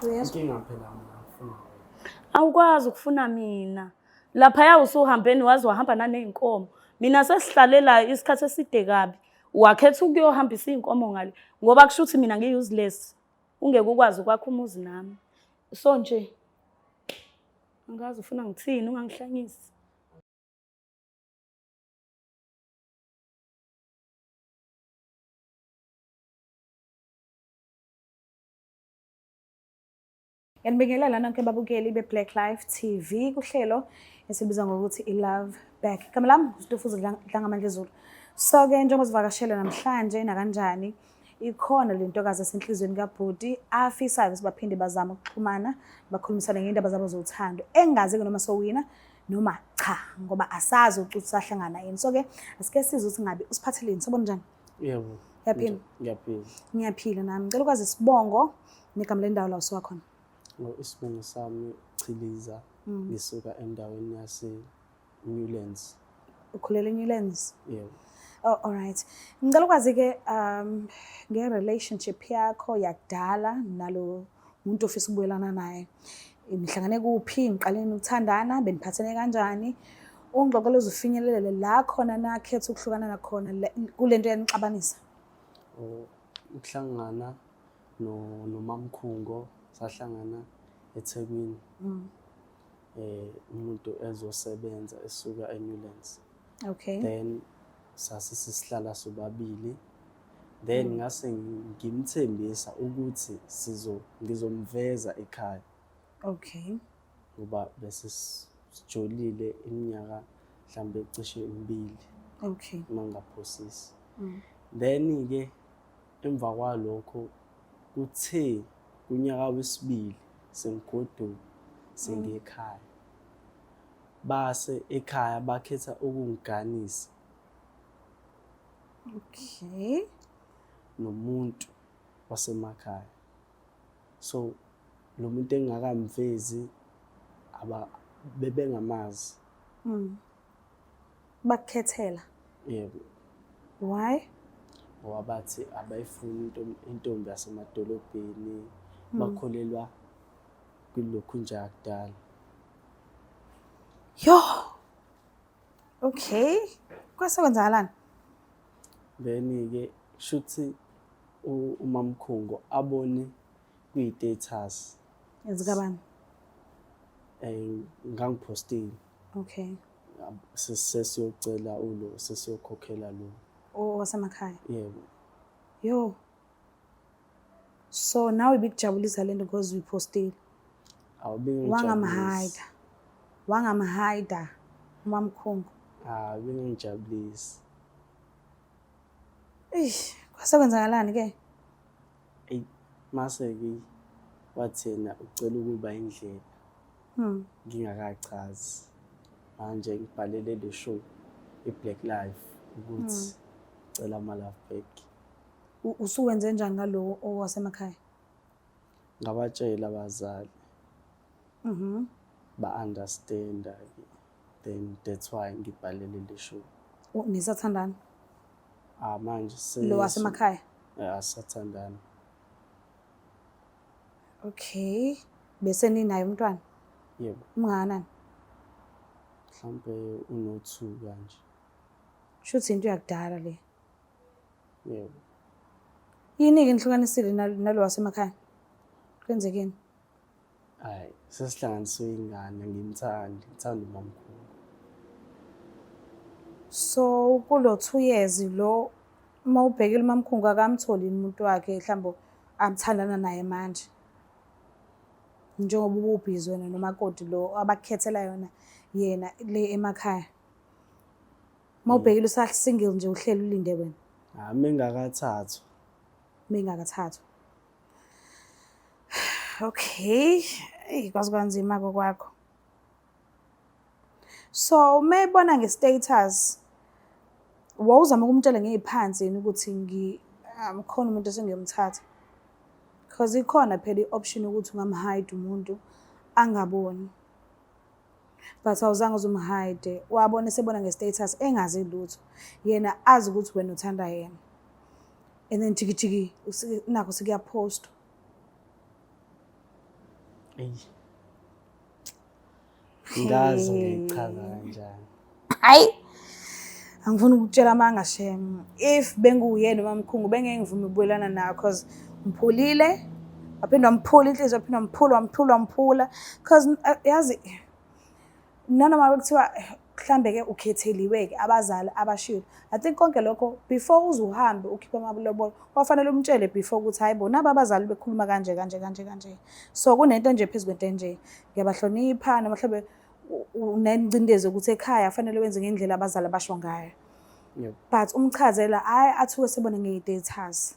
Uyezwa? Inkinga phela mina ngifuna wena. Awukwazi ukufuna mina. Laphaya usuhambeni wazi wahamba naney'nkomo. Mina sesihlalela isikhathi eside kabi. Wakhetha ukuyohambisa iy'nkomo ngale. Ngoba kusho ukuthi mina ngi-useless. Ungeke ukwazi ukwakha umuzi nami. So nje, angazi ufuna ngithini, ungangihlanyisi. Yanibingelela nonke ababukeli be-Black Life TV kuhlelo esibiza ngokuthi i-Love Back. Igama lami uStufuza Dlangamandla Zulu. So-ke njengoba sivakashele namhlanje nakanjani, ikhona le ntokazi esenhlizweni kabhuti afisayo ukuthi baphinde bazame ukuxhumana bakhulumisane ngendaba zabo zothando. Engazi-ke noma sowina noma cha, ngoba asazi ukuthi sahlangana yini. So-ke asike sizwe ukuthi ngabe usiphatheleni, sabona njani? Yebo. Uyaphila? Ngiyaphila. Ngiyaphila nami. Ngicela ukwazi isibongo negama lendawo la usuwakhona. Isibongo sami Chiliza, ngisuka endaweni yase-Newlands. Ukhulele eNewlands? Yebo. Oh, all right. Ngicela ukwazi-ke nge-relationship yakho yakudala nalo muntu ofisa ukubuyelana naye. Nihlangane kuphi, niqaleni ukuthandana, beniphathene kanjani? Ungixoxele uzufinyelele la khona nakhetha ukuhlukana nakhona kule nto yanixabanisa. Ukuhlangana noMamkhungo sahlangana eThekwini. Umuntu ezosebenza esuka eNewlands. Okay. Then sasihlala sobabili. Then ngase ngimthembisa ukuthi ngizomveza ekhaya. Okay. Ngoba bese sijolile iminyaka mhlambe cishe 2. Okay. Mangaphosisi. Then-ke emva kwalokho kuthe kunyaka wesibili sengigoduka sengiyekhaya. Base ekhaya bakhetha ukungiganisa. Okay. Nomuntu wasemakhaya. So lo muntu engakamvezi bebengamazi. Bakukhethela? Yebo. Why? Ngoba bathi abayifuni intombi yasemadolobheni, bakholelwa kulokhu nje akudala. Yo. Okay. Kwase kwenzakalani? Then-ke shuthi uMamkhungo abone kwi-status. Ezikabani? Ngangiphostile. Okay. Sesiyocela sesiyokhokhela lo. Wasemakhaya? Yebo. Yo. So now ibikujabulisa lento because uyipostile. Awubingijabulisa. Wangamhida uMamkhungo. Bengijabulisa. Kwase kwenzakalani ke? Mase-ke wathena ucela ukuba indlela. Ngingakachazi. Manje ngibhalele le show i-Black Life ukuthi cela ama-love back. Usuwenze njani ngalo owasemakhaya? Ngabatshela abazali. Ba-understand-ke. Then that's why ngibhalele le show. Nisathandana? Manje Lo wasemakhaya? asathandana. Okay. Bese ninaye umntwana? Yebo. Umngakanani? Mhlambe uno-2 kanje. Shuthi into yakudala le. Yebo. Yini-ke nihlukanisile nalo wasemakhaya? Kwenzekeni? Hayi, sesihlanganiswe ingane, ngithanda uMamkhungo. So kulo 2 years lo mawubhekile uMamkhungo akamtholi umuntu wakhe mhlawumbe amthandana naye manje. Njengoba ububhizi wena nomakoti lo abakukhethela yona yena le emakhaya. Mawubhekile usasingle nje uhleli ulinde wena. Mengakathathwa. Mengakathathwa. Okay. Kwazi kanzima kwakho. So mayibona nge-status wawuzama ukumtshela ngeziphansi yini ukuthi khona umuntu esengiyomthatha. Because ikhona phela i-option ukuthi ungamhide umuntu angaboni. But awuzange uzumhide, wabona sebona nge-status engazi lutho. Yena azi ukuthi wena uthanda yena. And then jiki nakho sekuyapost. Eyi. Ngazi ngichaza kanjani. Hayi. Angifuni ukutshela amanga shem. If benguyena uMamkhungu bengeke ngivume ukubuyelana nawe because mphulile. Waphinda wamphula inhliziyo, waphinda wamphula. Because yazi nanoma kuthiwa mhlambe-ke ukhetheliwe-ke abazali abashilo. I think konke lokho before uze uhambe ukhiphe amalobolo kwafanele umtshele before ukuthi hayi bona abazali bekhuluma kanje. So kunento nje phezu kwento nje. Ngiyabahlonipha noma mhlambe unengcindezi ukuthi ekhaya fanele wenze ngendlela abazali abasho ngayo. Yep. But umchazela hayi athuke sebone ngedaters.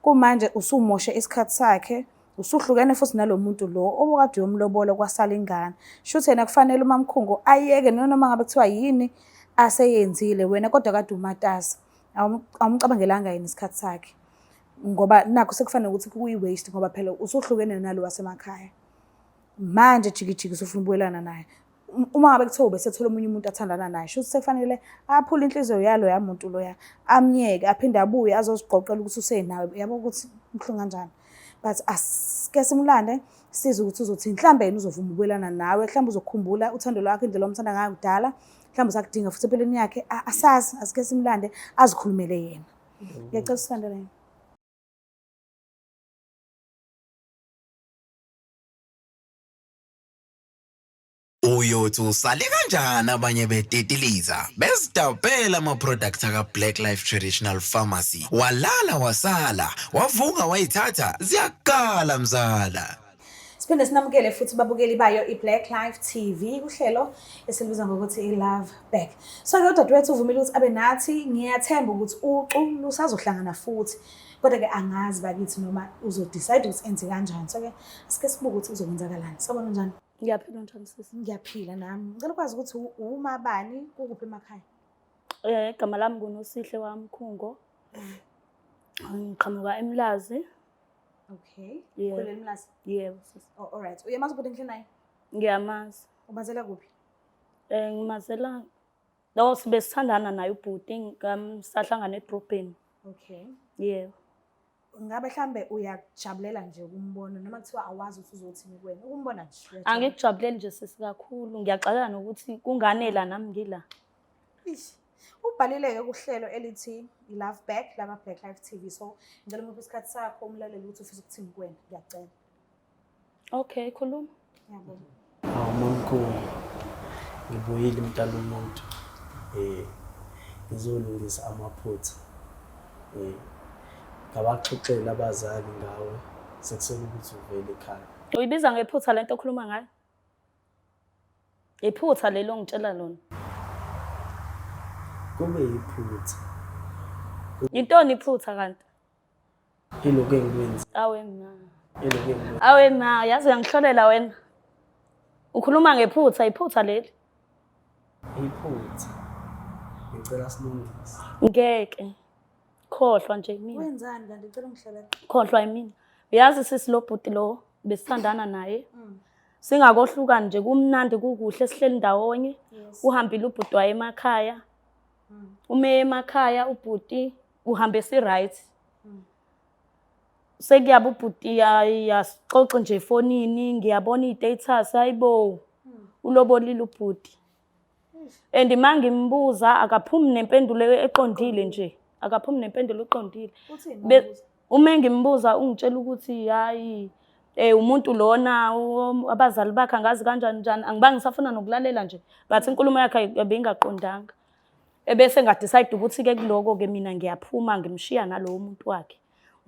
Kumanje usumoshe isikhathi sakhe. Usuhlukene futhi nalomuntu lo obukade yomlobola kwasala ingane. Shuthe yena kufanele uMamkhungu ayeke noma ngabe kuthiwa yini aseyenzile wena kodwa kade umatasa. Awumcabangelanga yini isikhathi sakhe. Ngoba nakho sekufanele ukuthi kuyi-waste ngoba phela usuhlukene nalo wasemakhaya. Manje jikijiki usufuna ukubuyelana naye. Uma ngabe kuthiwa besethola omunye umuntu athandana naye, shuthi sekufanele aphule inhliziyo yalo yamuntu loya, amyeke aphinde abuye azoziqoqela ukuthi usenawe. Yabo ukuthi mhlungu kanjani. But asike simlande size ukuthi uzothi mhlambe yena uzovuma ukubuyelana nawe, mhlambe uzokhumbula uthando lwakhe indlela omthanda ngayo kudala, mhlambe usakudinga futhi empilweni yakhe. Asazi asike simlande azikhulumele yena. Ngiyacela usandele. Uyothi usale kanjani abanye betetiliza besidabela ama-products aka-Black Life Traditional Pharmacy walala wasala wavuka wayithatha ziyakala mzala. Siphinde sinamukele futhi babukeli bayo iBlack Life TV kuhlelo esilibiza ngokuthi iLove Back. So ke udadewethu uvumile ukuthi abe nathi, ngiyathemba ukuthi uxu lusazohlangana futhi. Kodwa ke angazi bakithi noma uzodecide ukuthi enze kanjani. So ke asike sibuke ukuthi uzokwenzakalani. Sabona njani? Ngiyaphila njani sisi? Ngiyaphila nami. Ngicela ukwazi ukuthi uma bani kukuphi emakhaya? Igama lami nguNosihle waMkhungo. Ngiqhamuka eMlazi. Okay. Yeah. Khulele Mlazi. Yebo sisi. Oh, all right. Uyamazi ubhuti endlini naye? Ngiyamazi. Ubazela kuphi? Ngimazela lo sibe sithandana naye ubhuti ngamsahlangana edrobheni. Okay. Yebo. Ngabe mhlambe uyajabulela nje ukumbona noma kuthiwa awazi ukuthi uzothini kuwena ukumbona nje? Angikujabuleli nje sisi kakhulu. Ngiyaxakeka nokuthi kunganela nami ngila. Ish. Ubhalile-ke kuhlelo elithi iLove Back laba Black Life TV. So ngicela ngiphe isikhathi sakho umlaleli ukuthi ufisa ukuthini kuwena. Ngiyacela. Okay, khuluma. Ngiyabona. Mamkhungu. Ngibuyile mntana umuntu. Ngizolungisa amaphutha. Ngabaxoxela abazali ngawe sekusele ukuthi uvele ekhaya. Uyibiza ngephutha lento okhuluma ngayo? Iphutha lelo ngitshela lona. Kube yiphutha. Intoni iphutha kanti? Ilokho engikwenza. Awe ma, yazi uyangihlolela wena. Ukhuluma ngephutha, iphutha leli. Iphutha. Ngicela silungise. Ngeke. Khohlwa nje mina. Wenzani kanti ngicela ungihlebele? Khohlwa yimina. Uyazi sisi lo bhuti lo besithandana naye. Singakohlukani nje kumnandi kukuhle sihleli ndawonye. Uhambile ubhuti waye emakhaya. Ume emakhaya ubhuti uhambe si right. Sekuyaba ubhuti yasixoxa nje efonini ngiyabona idatas hayibo. Ulobolile ubhuti. And mangimbuza akaphumi nempendulo eqondile nje. Akaphumi nempendulo eqondile. Uma ngimbuza ungitshela ukuthi hayi umuntu lona abazali bakhe angazi kanjani njani angibangi ngisafuna nokulalela nje but inkulumo yakhe ebingaqondanga. Ebese ngadecide ukuthi ke kuloko ke mina ngiyaphuma ngimshiya nalowo muntu wakhe.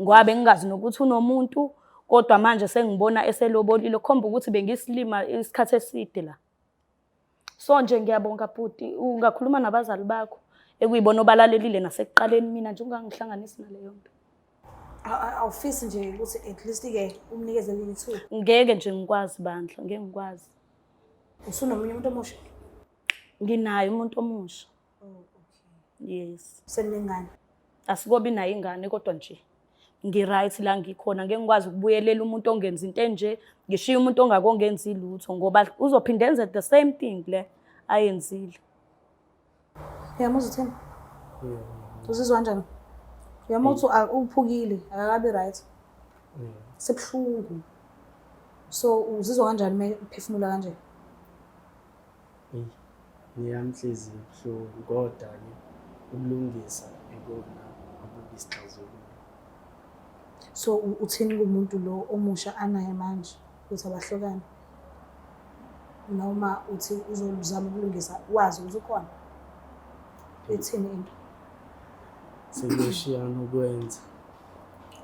Ngoba ngingazi nokuthi unomuntu kodwa manje sengibona eselobolile khomba ukuthi bengisilima isikhathi eside la. So nje ngiyabonga bhuti ungakhuluma nabazali bakho ekuyibona obalalelile nasekuqaleni mina nje ungangihlanganisi naleyo nto. Awufisi nje ukuthi at least ke umnikeze lithuba. Ngeke nje ngikwazi bandla, ngeke ngikwazi. Usunomunye umuntu omusha? Nginayo umuntu omusha. Oh, okay. Yes. Seningane. Asikobi nayo ingane kodwa nje ngiright la ngikhona ngeke ngikwazi ukubuyelela umuntu ongenza into enje ngishiya umuntu ongakongenzi lutho ngoba uzophinda enze the same thing le ayenzile. Uyamuza uthini? Uzizwa kanjani? Uyamuthi uphukile akakabi right. Sebhlungu. So uzizwa kanjani uma uphefumula kanje? Ngiyamhliziyo buhlungu kodwa-ke ukulungisa ikona akubi isixazululo. So uthini kumuntu lo omusha anaye manje ukuthi abahlukane? Noma uthi uzozama ukulungisa wazi ukuthi ukhona? Ethini into? Sekushiyana ukwenza.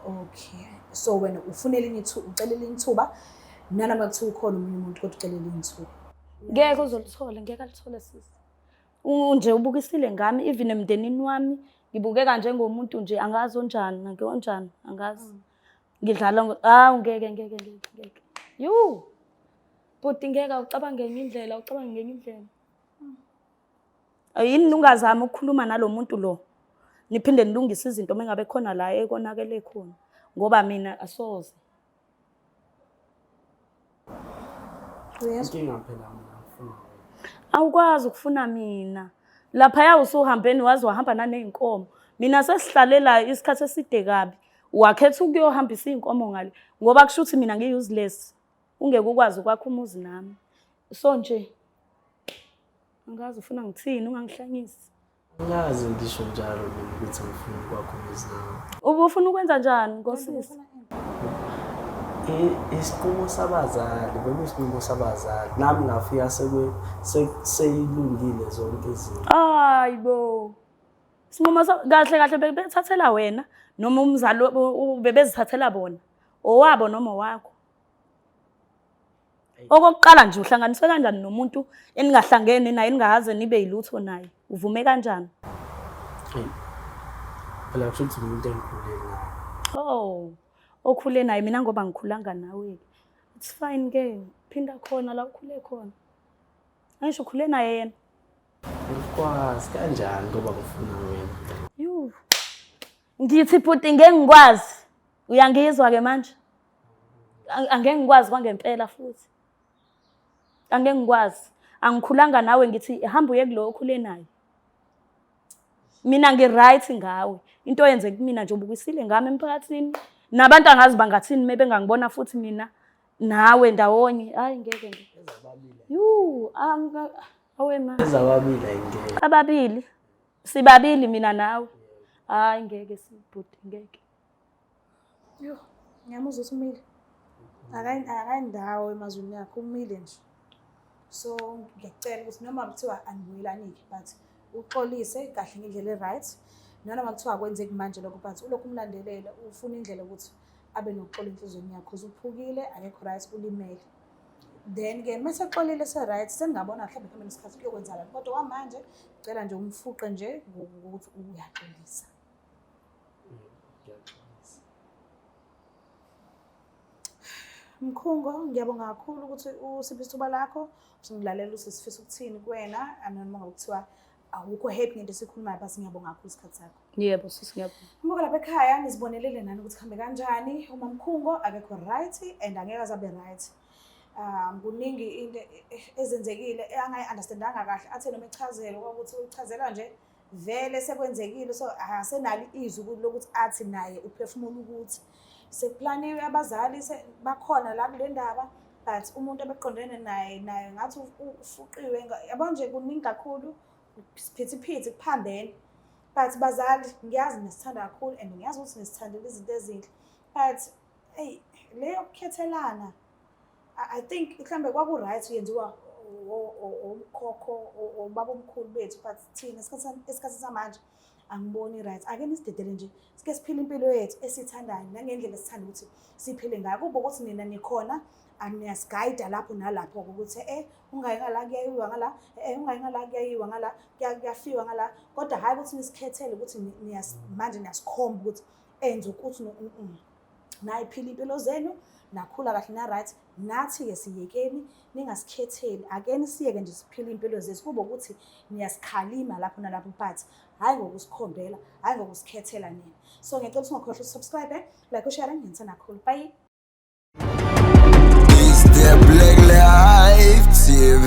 Okay. So wena ufuna elinye ithuba, ucela elinye ithuba nanoma kuthiwa ukhona omunye umuntu kodwa ucela elinye ithuba. Ngeke uzolithola, ngeke alithole sisi. Nje ubukisile ngami even emndenini wami ngibukeka njengomuntu nje angazi onjani, onjani, angazi. Ngidlala ngeke. Yo. But ngeke ucabange ngenye indlela, ucabange ngenye indlela. Yini ungazama ukukhuluma nalomuntu lo? Niphinde nilungise izinto mengabe khona la ekonakele khona ngoba mina asoze. Inkinga phela mina ngifuna Awukwazi ukufuna mina. Lapha usuhambeni wazi wahamba naneyinkomo. Mina sesihlalela isikhathi eside kabi. Wakhetha ukuyohambisa inkomo ngale ngoba kusho ukuthi mina ngi-useless. Ungeke ukwazi ukwakha umuzi nami. So nje angazi ufuna ngithini ungangihlanyisi. Ngiyazi ngisho njalo mina ukuthi ngifuna ukwakha umuzi nawe. Ubufuna ukwenza njani nkosisi? Isinqumo sabazali, bekuyisinqumo sabazali. Nami ngafika seyilungile zonke izinto. Hayibo. Sinqumo kahle bebethathela wena noma umzali bebezithathela bona. Owabo noma wakho. Okokuqala nje uhlanganiswe kanjani nomuntu eningahlangene naye ningahaze nibe yilutho naye? Uvume kanjani? Phela kusho ukuthi umuntu engikhule naye. Oh. Okhule naye mina ngoba ngikhulanga nawe. It's fine ke. Phinda khona la ukhule khona. Angisho ukhule naye yena. Ngikwazi kanjani ngoba ngifuna wena. Yo. Ngithi futhi ngeke ngikwazi. Uyangizwa ke manje? Angeke ngikwazi kwangempela futhi. Angeke ngikwazi. Angikhulanga nawe ngithi hamba uye kulo okhule naye. Mina ngi-right ngawe. Into yenze kumina nje ubukisile ngami emphakathini. Nabantu angazi bangathini mebengangibona futhi mina nawe ndawonye. Hayi ngeke. Yo, awema. Ezababili ayingeke. Ababili. Sibabili mina nawe. Hayi ngeke sibhuti ngeke. Yo, ngiyamuzwa ukuthi umile. Akayindawo emazweni yakho umile nje. So ngiyacela ukuthi noma kuthiwa anibuyelanike but uxolise kahle ngendlela e-right. Noma kuthiwa kwenzeki manje lokho but ulokhu umlandelela ufuna indlela ukuthi abe nokuxola enhlizweni yakho uzuphukile akekho right ulimele. Then ke mase xolile se-right sengabona mhlawumbe kukhona isikhathi kuyokwenzakala kodwa kwamanje ngicela nje umfuqe nje ukuthi uyaxolisa. Mkhungo ngiyabonga kakhulu ukuthi usiphe isithuba lakho usingilalela usifisa ukuthini kuwena anoma ngokuthiwa awukho happy ngento esikhulumayo base ngiyabonga kakhulu isikhathi sakho. Yebo sisi ngiyabonga. Mbuka lapha ekhaya nizibonelele nani ukuthi khambe kanjani uma Mkhungo akekho right and angeke azabe right. Kuningi into ezenzekile angayi-understandanga kahle athe noma echazela ukuthi uyichazela nje vele sekwenzekile so asenalo izwi lokuthi athi naye uphefumula ukuthi sekuplaniwe abazali bakhona la kule ndaba but umuntu abeqondene naye ngathi ufuqiwe yabo nje kuningi kakhulu siphithiphithi kuphambene but bazali ngiyazi nesithanda kakhulu and ngiyazi ukuthi nesithandela izinto ezinhle but hey leyo kukhethelana I think mhlambe kwaku-right yenziwa omkhokho obaba omkhulu bethu but thina esikhathini samanje angiboni i-right. Ake nisidedele nje sike siphile impilo yethu esithandayo nangendlela esithanda ukuthi siphile ngayo kube ukuthi nina nikhona aniyasigayida lapho nalapho ukuthi ungayi ngala kuyayiwa ngala ungayi ngala kuyayiwa ngala kuyafiwa ngala kodwa hayi ukuthi nisikhethele ukuthi manje niyasikhomba ukuthi enze ukuthi nayiphila impilo zenu nakhula kahle na-right nathi-ke siyekeni ningasikhetheli ake nisiyeke nje siphile impilo zethu kube ukuthi niyasikhalima lapho nalapho but hayi ngokusikhombela hayi ngokusikhethela nina so ngiyacela ukuthi ungakhohlwa ukusubscribe like ushare ngiyithanda kakhulu bye. It's the Black Life TV.